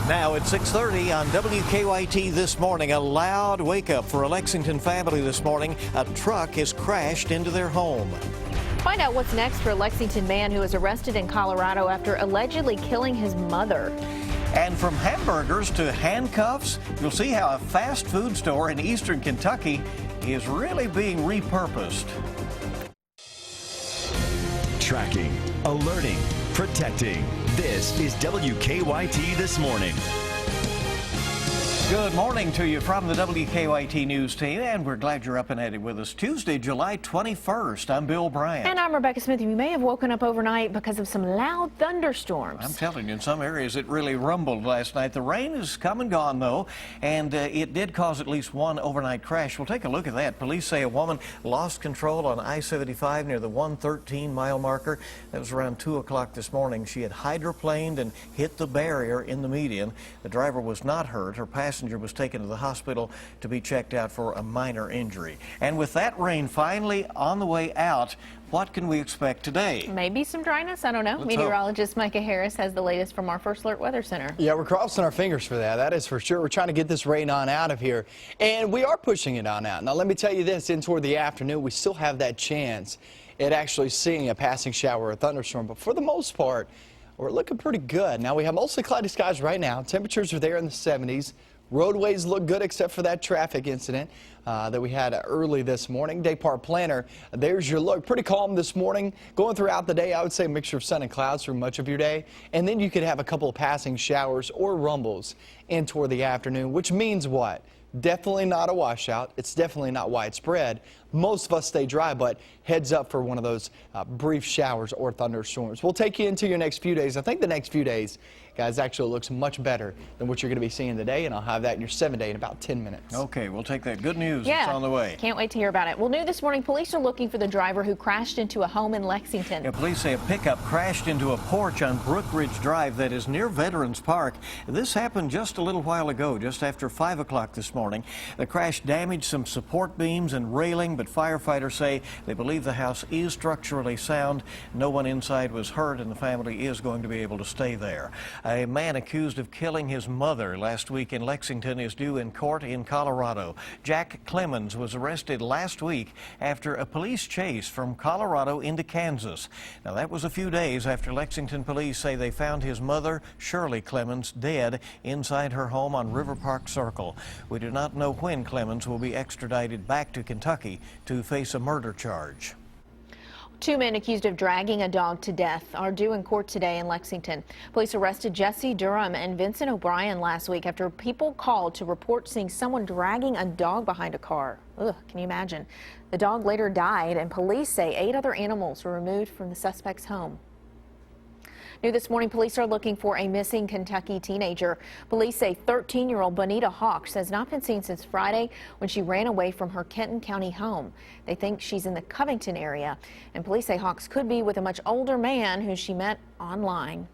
Now at 6:30 on WKYT this morning, a loud wake-up for a Lexington family this morning. A truck has crashed into their home. Find out what's next for a Lexington man who was arrested in Colorado after allegedly killing his mother. And from hamburgers to handcuffs, you'll see how a fast food store in eastern Kentucky is really being repurposed. Tracking, alerting, protecting. This is WKYT This Morning. Good morning to you from the WKYT News team, and we're glad you're up and at it with us. Tuesday, July 21st. I'm Bill Bryant. And I'm Rebecca Smith. You may have woken up overnight because of some loud thunderstorms. I'm telling you, in some areas it really rumbled last night. The rain is come and gone, though, and it did cause at least one overnight crash. We'll take a look at that. Police say a woman lost control on I-75 near the 113-mile marker. That was around 2 o'clock this morning. She had hydroplaned and hit the barrier in the median. The driver was not hurt. Her passenger was taken to the hospital to be checked out for a minor injury. And with that rain finally on the way out, what can we expect today? Maybe some dryness, I don't know. Meteorologist Micah Harris has the latest from our First Alert Weather Center. Yeah, we're crossing our fingers for that. That is for sure. We're trying to get this rain on out of here, and we are pushing it on out. Now, let me tell you this, in toward the afternoon, we still have that chance at actually seeing a passing shower or thunderstorm, but for the most part, we're looking pretty good. Now, we have mostly cloudy skies right now. Temperatures are there in the 70s. Roadways look good except for that traffic incident that we had early this morning. Day part planner, there's your look. Pretty calm this morning. Going throughout the day, I would say a mixture of sun and clouds for much of your day. And then you could have a couple of passing showers or rumbles in toward the afternoon, which means what? Definitely not a washout. It's definitely not widespread. Most of us stay dry, but heads up for one of those brief showers or thunderstorms. We'll take you into your next few days. I think the next few days, guys, actually looks much better than what you're going to be seeing today, and I'll have that in your 7-day in about 10 minutes. Okay, we'll take that. Good news. Yeah, it's on the way. Can't wait to hear about it. Well, new this morning, police are looking for the driver who crashed into a home in Lexington. Yeah, police say a pickup crashed into a porch on Brook Ridge Drive that is near Veterans Park. This happened just a little while ago, just after 5 o'clock this morning. The crash damaged some support beams and railing, but firefighters say they believe the house is structurally sound. No one inside was hurt, and the family is going to be able to stay there. A man accused of killing his mother last week in Lexington is due in court in Colorado. Jack Clemens was arrested last week after a police chase from Colorado into Kansas. Now, that was a few days after Lexington police say they found his mother, Shirley Clemens, dead inside her home on River Park Circle. We do not know when Clemens will be extradited back to Kentucky to face a murder charge. 2 men accused of dragging a dog to death are due in court today in Lexington. Police arrested Jesse Durham and Vincent O'Brien last week after people called to report seeing someone dragging a dog behind a car. Ugh, can you imagine? The dog later died, and police say 8 other animals were removed from the suspect's home. New this morning, police are looking for a missing Kentucky teenager. Police say 13-year-old Bonita Hawks has not been seen since Friday when she ran away from her Kenton County home. They think she's in the Covington area, and police say Hawks could be with a much older man who she met online.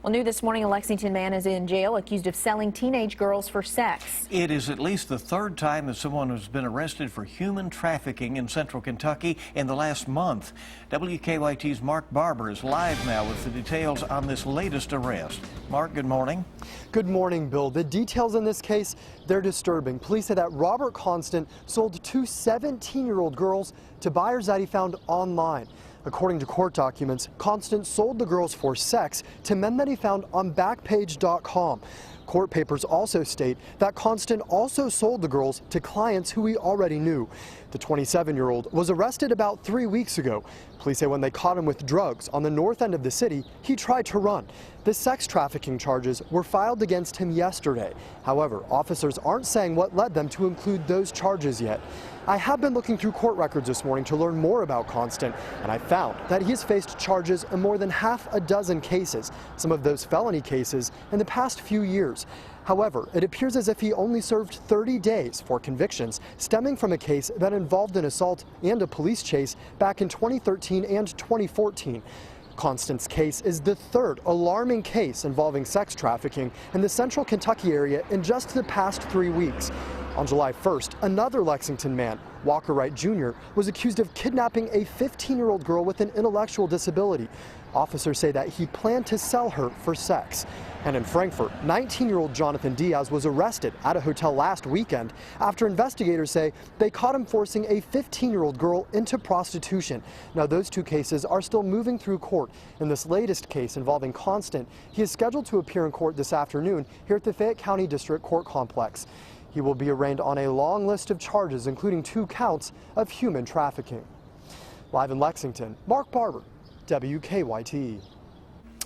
Well, new this morning, a Lexington man is in jail accused of selling teenage girls for sex. It is at least the third time that someone has been arrested for human trafficking in central Kentucky in the last month. WKYT's Mark Barber is live now with the details on this latest arrest. Mark, good morning. Good morning, Bill. The details in this case, they're disturbing. Police say that Robert Constant sold 2 17-year-old girls to buyers that he found online. According to court documents, Constant sold the girls for sex to men that he found on Backpage.com. Court papers also state that Constant also sold the girls to clients who he already knew. The 27-year-old was arrested about 3 weeks ago. Police say when they caught him with drugs on the north end of the city, he tried to run. The sex trafficking charges were filed against him yesterday. However, officers aren't saying what led them to include those charges yet. I have been looking through court records this morning to learn more about Constant, and I found that he has faced charges in more than half a dozen cases, some of those felony cases, in the past few years. However, it appears as if he only served 30 days for convictions stemming from a case that involved an assault and a police chase back in 2013 and 2014. Constant's case is the third alarming case involving sex trafficking in the central Kentucky area in just the past 3 weeks. On July 1st, another Lexington man, Walker Wright Jr., was accused of kidnapping a 15-year-old girl with an intellectual disability. Officers say that he planned to sell her for sex. And in Frankfort, 19-year-old Jonathan Diaz was arrested at a hotel last weekend after investigators say they caught him forcing a 15-year-old girl into prostitution. Now, those two cases are still moving through court. In this latest case involving Constant, he is scheduled to appear in court this afternoon here at the Fayette County District Court Complex. He will be arraigned on a long list of charges, including 2 counts of human trafficking. Live in Lexington, Mark Barber, WKYT.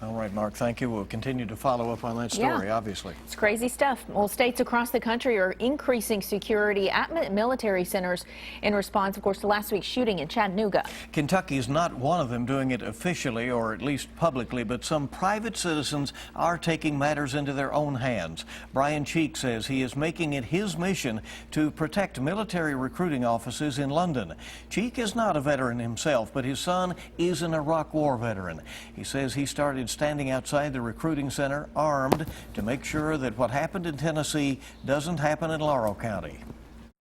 All right, Mark, thank you. We'll continue to follow up on that story, obviously. It's crazy stuff. Well, states across the country are increasing security at military centers in response, of course, to last week's shooting in Chattanooga. Kentucky is not one of them doing it officially or at least publicly, but some private citizens are taking matters into their own hands. Brian Cheek says he is making it his mission to protect military recruiting offices in London. Cheek is not a veteran himself, but his son is an Iraq War veteran. He says he started standing outside the recruiting center armed to make sure that what happened in Tennessee doesn't happen in Laurel County.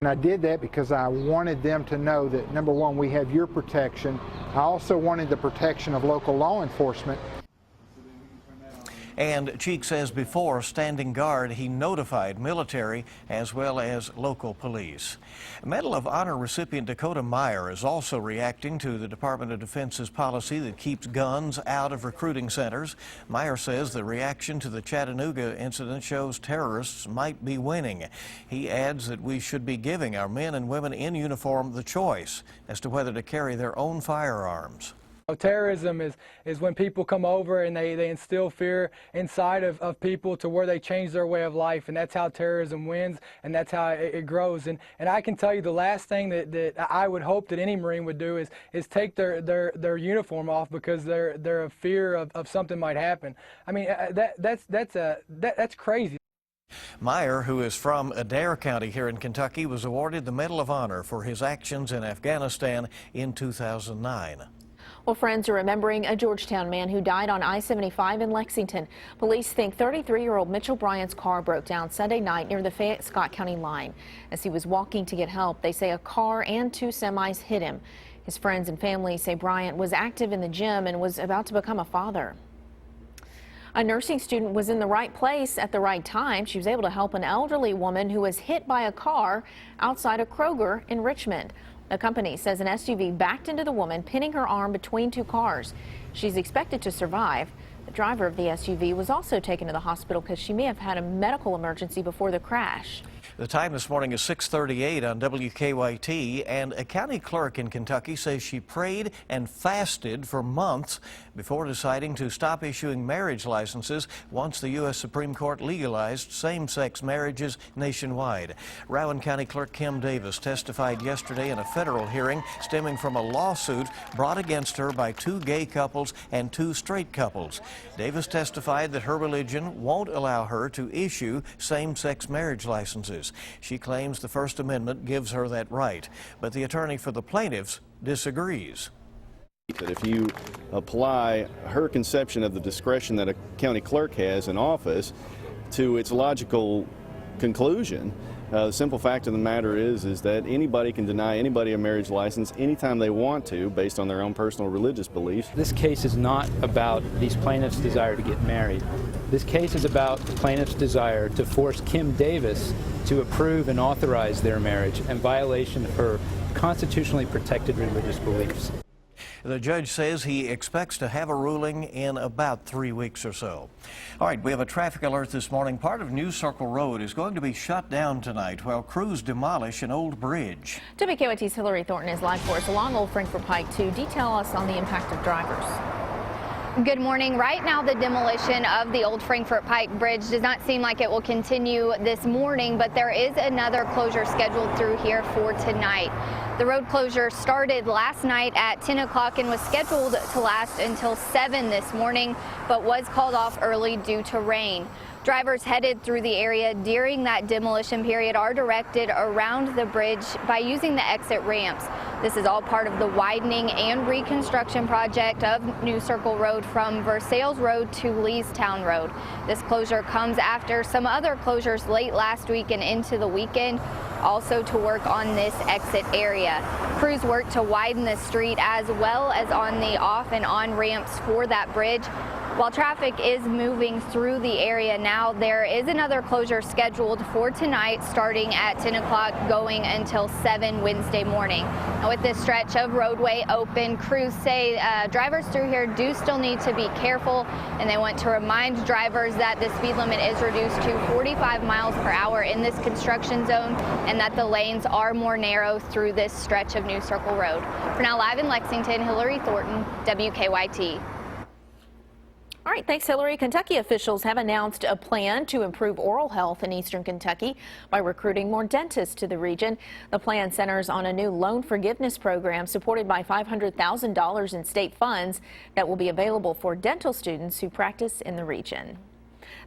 And I did that because I wanted them to know that, number one, we have your protection. I also wanted the protection of local law enforcement. And Cheek says before standing guard, he notified military as well as local police. Medal of Honor recipient Dakota Meyer is also reacting to the Department of Defense's policy that keeps guns out of recruiting centers. Meyer says the reaction to the Chattanooga incident shows terrorists might be winning. He adds that we should be giving our men and women in uniform the choice as to whether to carry their own firearms. Terrorism is when people come over and they instill fear inside of people to where they change their way of life, and that's how terrorism wins, and that's how it grows. And I can tell you the last thing that I would hope that any Marine would do is take their uniform off because they're a fear of something might happen. I mean, that's crazy. Meyer, who is from Adair County here in Kentucky, was awarded the Medal of Honor for his actions in Afghanistan in 2009. Well, friends are remembering a Georgetown man who died on I-75 in Lexington. Police think 33-year-old Mitchell Bryant's car broke down Sunday night near the Fayette-Scott County line. As he was walking to get help, they say a car and 2 semis hit him. His friends and family say Bryant was active in the gym and was about to become a father. A nursing student was in the right place at the right time. She was able to help an elderly woman who was hit by a car outside a Kroger in Richmond. The company says an SUV backed into the woman, pinning her arm between 2 cars. She's expected to survive. The driver of the SUV was also taken to the hospital because she may have had a medical emergency before the crash. The time this morning is 6:38 on WKYT, and a county clerk in Kentucky says she prayed and fasted for months before deciding to stop issuing marriage licenses once the U.S. Supreme Court legalized same-sex marriages nationwide. Rowan County Clerk Kim Davis testified yesterday in a federal hearing stemming from a lawsuit brought against her by 2 gay couples and 2 straight couples. Davis testified that her religion won't allow her to issue same-sex marriage licenses. She claims the First Amendment gives her that right, but the attorney for the plaintiffs disagrees. That if you apply her conception of the discretion that a county clerk has in office to its logical conclusion, the simple fact of the matter is that anybody can deny anybody a marriage license anytime they want to based on their own personal religious beliefs. This case is not about these plaintiffs' desire to get married. This case is about the plaintiff's desire to force Kim Davis to approve and authorize their marriage in violation of her constitutionally protected religious beliefs. The judge says he expects to have a ruling in about 3 weeks or so. All right, we have a traffic alert this morning. Part of News Circle Road is going to be shut down tonight while crews demolish an old bridge. WKYT's Hillary Thornton is live for us along Old Frankfort Pike to detail us on the impact of drivers. Good morning. Right now, the demolition of the Old Frankfort Pike Bridge does not seem like it will continue this morning, but there is another closure scheduled through here for tonight. The road closure started last night at 10 o'clock and was scheduled to last until 7 this morning, but was called off early due to rain. Drivers headed through the area during that demolition period are directed around the bridge by using the exit ramps. This is all part of the widening and reconstruction project of New Circle Road from Versailles Road to Leestown Road. This closure comes after some other closures late last week and into the weekend. also to work on this exit area. Crews work to widen the street as well as on the off and on ramps for that bridge. While traffic is moving through the area now, there is another closure scheduled for tonight starting at 10 o'clock going until 7 Wednesday morning. Now, with this stretch of roadway open, crews say drivers through here do still need to be careful, and they want to remind drivers that the speed limit is reduced to 45 miles per hour in this construction zone and that the lanes are more narrow through this stretch of New Circle Road. For now, live in Lexington, Hillary Thornton, WKYT. All right, thanks, Hillary. Kentucky officials have announced a plan to improve oral health in eastern Kentucky by recruiting more dentists to the region. The plan centers on a new loan forgiveness program supported by $500,000 in state funds that will be available for dental students who practice in the region.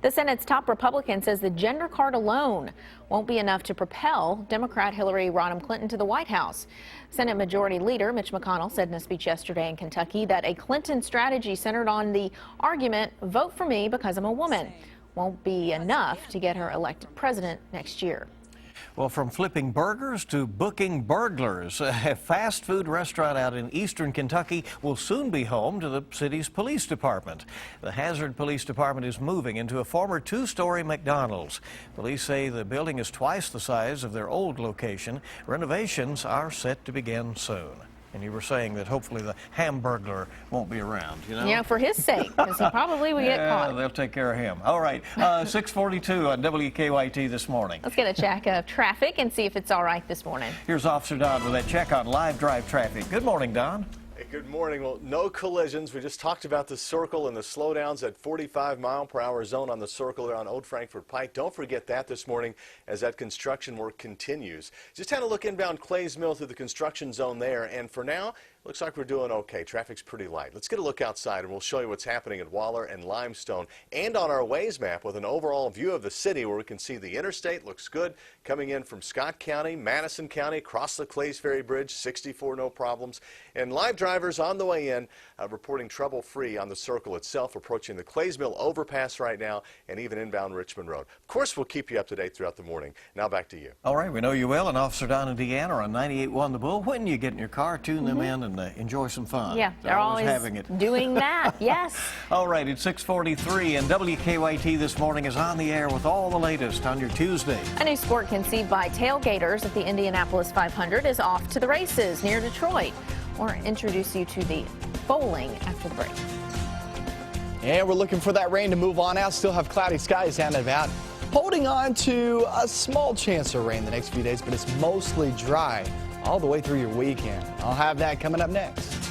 The Senate's top Republican says the gender card alone won't be enough to propel Democrat Hillary Rodham Clinton to the White House. Senate Majority Leader Mitch McConnell said in a speech yesterday in Kentucky that a Clinton strategy centered on the argument, vote for me because I'm a woman, won't be enough to get her elected president next year. Well, from flipping burgers to booking burglars, a fast food restaurant out in eastern Kentucky will soon be home to the city's police department. The Hazard Police Department is moving into a former two-story McDonald's. Police say the building is twice the size of their old location. Renovations are set to begin soon. And you were saying that hopefully the Hamburglar won't be around, you know? Yeah, for his sake, because he probably will get caught. They'll take care of him. All right, 6:42 on WKYT this morning. Let's get a check of traffic and see if it's all right this morning. Here's Officer Don with that check on live drive traffic. Good morning, Don. Hey, good morning. Well, no collisions. We just talked about the circle and the slowdowns at 45-mile-per-hour zone on the circle there on Old Frankfort Pike. Don't forget that this morning as that construction work continues. Just had a look inbound Clays Mill through the construction zone there, and for now, looks like we're doing okay. Traffic's pretty light. Let's get a look outside and we'll show you what's happening at Waller and Limestone and on our Waze map with an overall view of the city where we can see the interstate looks good coming in from Scott County, Madison County, across the Clays Ferry Bridge, 64 no problems. And live drivers on the way in reporting trouble free on the circle itself, approaching the Clays Mill overpass right now and even inbound Richmond Road. Of course, we'll keep you up to date throughout the morning. Now back to you. All right, we know you well, and Officer Don and Deanna are on 98.1 The Bull. When you get in your car, tune them in and enjoy some fun. Yeah, they're always having it. doing that, yes. All right, it's 6:43, and WKYT this morning is on the air with all the latest on your Tuesday. A new sport conceived by tailgaters at the Indianapolis 500 is off to the races near Detroit. We'll introduce you to the bowling after the break. And we're looking for that rain to move on out. Still have cloudy skies down and about. Holding on to a small chance of rain the next few days, but it's mostly dry all the way through your weekend. I'll have that coming up next.